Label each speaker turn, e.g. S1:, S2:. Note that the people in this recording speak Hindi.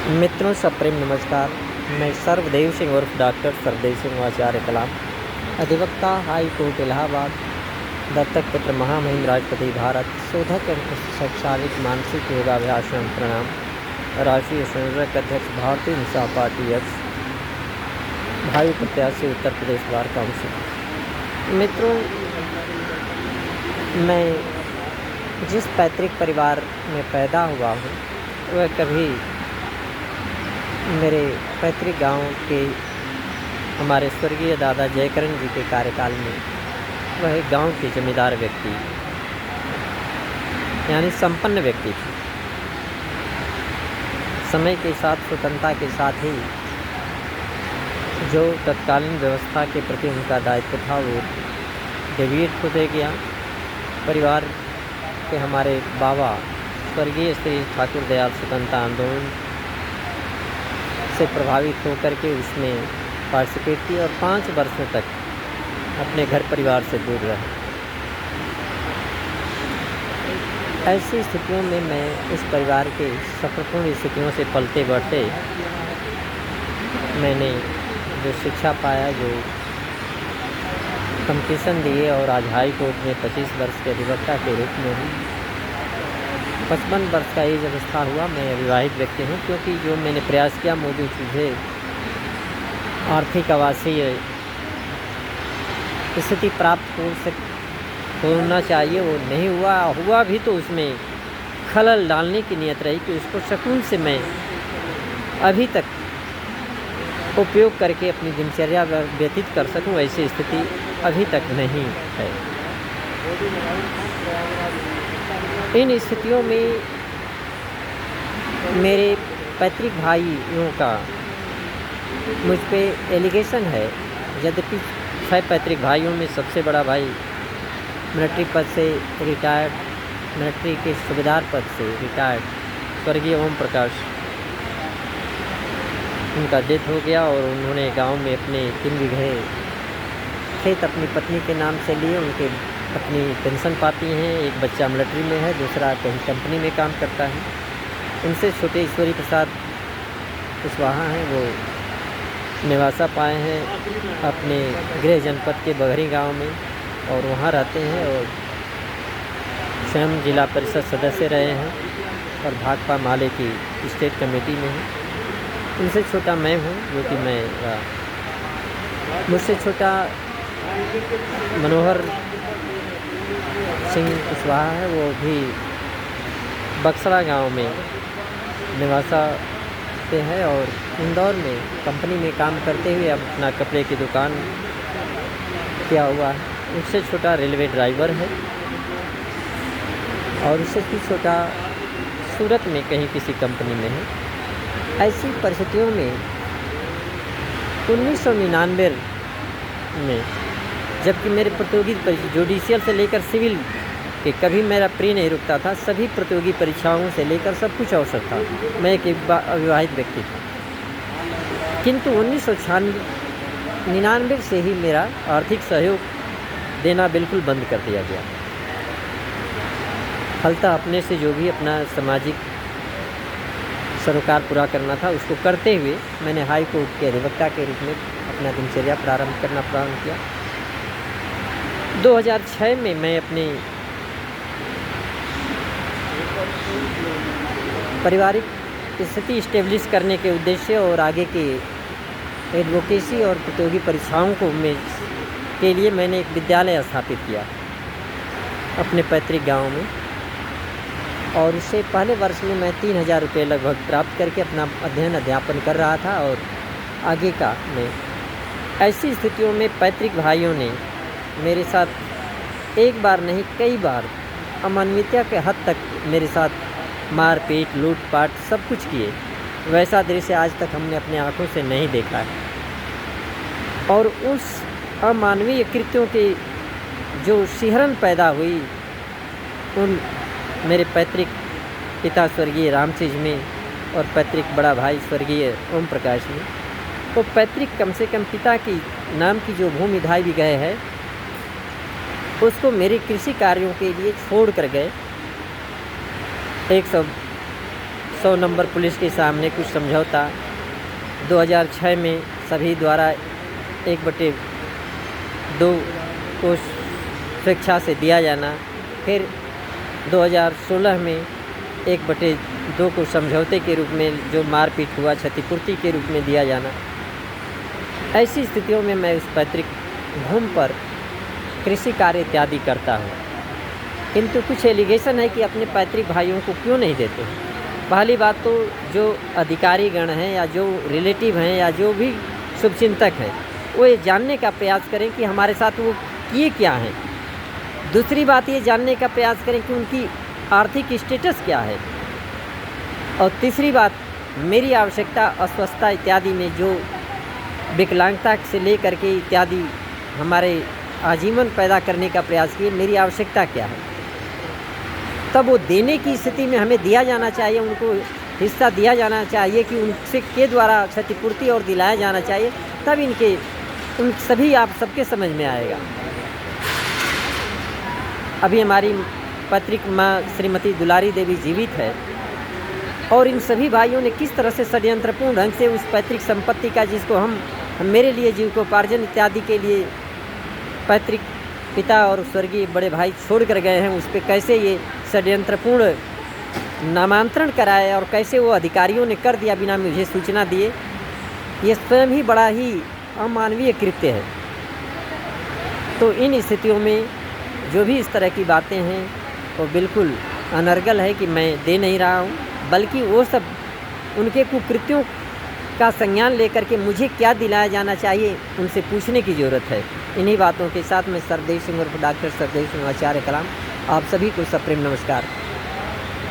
S1: मित्रों सब प्रेम नमस्कार। मैं सर्वदेव सिंह उर्फ डॉक्टर सर्वदेव सिंह आचार्य कलाम, अधिवक्ता हाई कोर्ट इलाहाबाद, दत्तक पुत्र महामहिम राष्ट्रपति भारत, शोधक एवं शैक्षणिक मानसिक योगाभ्यास एवं प्रणाम, राष्ट्रीय संयोजक अध्यक्ष भारतीय जनता पार्टी एक्स, भावी प्रत्याशी उत्तर प्रदेश बार काउंसिल। मित्रों, मैं जिस पैतृक परिवार में पैदा हुआ हूँ वह कभी मेरे पैतृक गांव के हमारे स्वर्गीय दादा जयकरण जी के कार्यकाल में वह एक गांव के जमींदार व्यक्ति यानी संपन्न व्यक्ति थे। समय के साथ स्वतंत्रता के साथ ही जो तत्कालीन व्यवस्था के प्रति उनका दायित्व था वो डेविएट होते गया। परिवार के हमारे बाबा स्वर्गीय श्री ठाकुर दयाल स्वतंत्रता आंदोलन से प्रभावित होकर के उसमें पार्टिसिपेट किया और 5 वर्षों तक अपने घर परिवार से दूर रहे। ऐसी स्थितियों में मैं उस परिवार के सफलपूर्ण स्थितियों से पलते बढ़ते मैंने जो शिक्षा पाया, जो कंपटीशन दिए और आज हाई कोर्ट में 25 वर्ष के अधिवक्ता के रूप में हूँ। 55 वर्ष का एज अवस्था हुआ। मैं अविवाहित व्यक्ति हूँ क्योंकि जो मैंने प्रयास किया मौजूद चीज़ें आर्थिक आवासीय स्थिति प्राप्त होना चाहिए वो नहीं हुआ भी तो उसमें खलल डालने की नियत रही कि उसको सुकून से मैं अभी तक उपयोग करके अपनी दिनचर्या व्यतीत कर सकूं, ऐसी स्थिति अभी तक नहीं है। इन स्थितियों में मेरे पैतृक भाइयों का मुझ पे एलिगेशन है। यद्यपि 6 पैतृक भाइयों में सबसे बड़ा भाई मिलिट्री पद से रिटायर्ड, मिलिट्री के सूबेदार पद से रिटायर्ड स्वर्गीय ओम प्रकाश, उनका डेथ हो गया और उन्होंने गांव में अपने 3 बीघे खेत अपनी पत्नी के नाम से लिए। उनके पत्नी पेंशन पाती हैं, एक बच्चा मिलिट्री में है, दूसरा कहीं कंपनी में काम करता है। उनसे छोटे ईश्वरी प्रसाद कुशवाहा हैं, वो निवासा पाए हैं अपने गृह जनपद के बघरी गांव में और वहां रहते हैं और स्वयं जिला परिषद सदस्य रहे हैं और भाकपा माले की स्टेट कमेटी में हैं। उनसे छोटा मैं हूँ, जो कि मुझसे छोटा मनोहर सिंह कुशवाहा है, वो भी बक्सड़ा गांव में निवासा पे है और इंदौर में कंपनी में काम करते हुए अब अपना कपड़े की दुकान किया हुआ है। उससे छोटा रेलवे ड्राइवर है और उससे भी छोटा सूरत में कहीं किसी कंपनी में है। ऐसी परिस्थितियों में 1999 में, जबकि मेरे प्रतियोगी जुडिशियल से लेकर सिविल के कभी मेरा प्री नहीं रुकता था, सभी प्रतियोगी परीक्षाओं से लेकर सब कुछ अवसर था, मैं एक अविवाहित व्यक्ति था। किंतु 1999 से ही मेरा आर्थिक सहयोग देना बिल्कुल बंद कर दिया गया। फलतः अपने से जो भी अपना सामाजिक सरोकार पूरा करना था उसको करते हुए मैंने हाई कोर्ट के अधिवक्ता के रूप में अपना दिनचर्या प्रारंभ किया। 2006 में मैं अपने पारिवारिक स्थिति इस्टेब्लिश करने के उद्देश्य और आगे के एडवोकेसी और प्रतियोगी परीक्षाओं के लिए मैंने एक विद्यालय स्थापित किया अपने पैतृक गांव में और उससे पहले वर्ष में मैं 3000 रुपये लगभग प्राप्त करके अपना अध्यापन कर रहा था। और आगे का मैं ऐसी स्थितियों में पैतृक भाइयों ने मेरे साथ एक बार नहीं कई बार अमानवीयता के हद तक मेरे साथ मारपीट लूटपाट सब कुछ किए। वैसा दृश्य आज तक हमने अपने आँखों से नहीं देखा है। और उस अमानवीय कृत्यों की जो सिहरन पैदा हुई उन मेरे पैतृक पिता स्वर्गीय रामचीज में और पैतृक बड़ा भाई स्वर्गीय ओम प्रकाश में, तो पैतृक कम से कम पिता की नाम की जो भूमि ढाई बीघे है उसको मेरे कृषि कार्यों के लिए छोड़ कर गए। 100 नंबर पुलिस के सामने कुछ समझौता, 2006 में सभी द्वारा 1/2 को स्वेच्छा से दिया जाना, फिर 2016 में 1/2 को समझौते के रूप में जो मारपीट हुआ क्षतिपूर्ति के रूप में दिया जाना। ऐसी स्थितियों में मैं उस पैतृक भूमि पर कृषि कार्य इत्यादि करता हूँ, किंतु कुछ एलिगेशन है कि अपने पैतृक भाइयों को क्यों नहीं देते हैं। पहली बात तो जो अधिकारी गण हैं या जो रिलेटिव हैं या जो भी शुभचिंतक हैं, वो ये जानने का प्रयास करें कि हमारे साथ वो किए क्या हैं। दूसरी बात ये जानने का प्रयास करें कि उनकी आर्थिक स्टेटस क्या है। और तीसरी बात, मेरी आवश्यकता अस्वस्थता इत्यादि में जो विकलांगता से लेकर के इत्यादि हमारे आजीवन पैदा करने का प्रयास किए, मेरी आवश्यकता क्या है, तब वो देने की स्थिति में हमें दिया जाना चाहिए, उनको हिस्सा दिया जाना चाहिए कि उनसे के द्वारा क्षतिपूर्ति और दिलाया जाना चाहिए, तब उन सभी आप सबके समझ में आएगा। अभी हमारी पैतृक माँ श्रीमती दुलारी देवी जीवित है और इन सभी भाइयों ने किस तरह से षड्यंत्रपूर्ण ढंग से उस पैतृक संपत्ति का, जिसको हम मेरे लिए जीविकोपार्जन इत्यादि के लिए पैतृक पिता और स्वर्गीय बड़े भाई छोड़ कर गए हैं, उस पर कैसे ये षड्यंत्रपूर्ण नामांतरण कराए और कैसे वो अधिकारियों ने कर दिया बिना मुझे सूचना दिए, ये स्वयं ही बड़ा ही अमानवीय कृत्य है। तो इन स्थितियों में जो भी इस तरह की बातें हैं वो बिल्कुल अनर्गल है कि मैं दे नहीं रहा हूँ, बल्कि वो सब उनके कुकृत्यों का संज्ञान लेकर के मुझे क्या दिलाया जाना चाहिए उनसे पूछने की ज़रूरत है। इन्हीं बातों के साथ मैं सरदेव सिंह उर्फ डॉक्टर सरदेव सिंह आचार्य कलाम आप सभी को सप्रेम नमस्कार।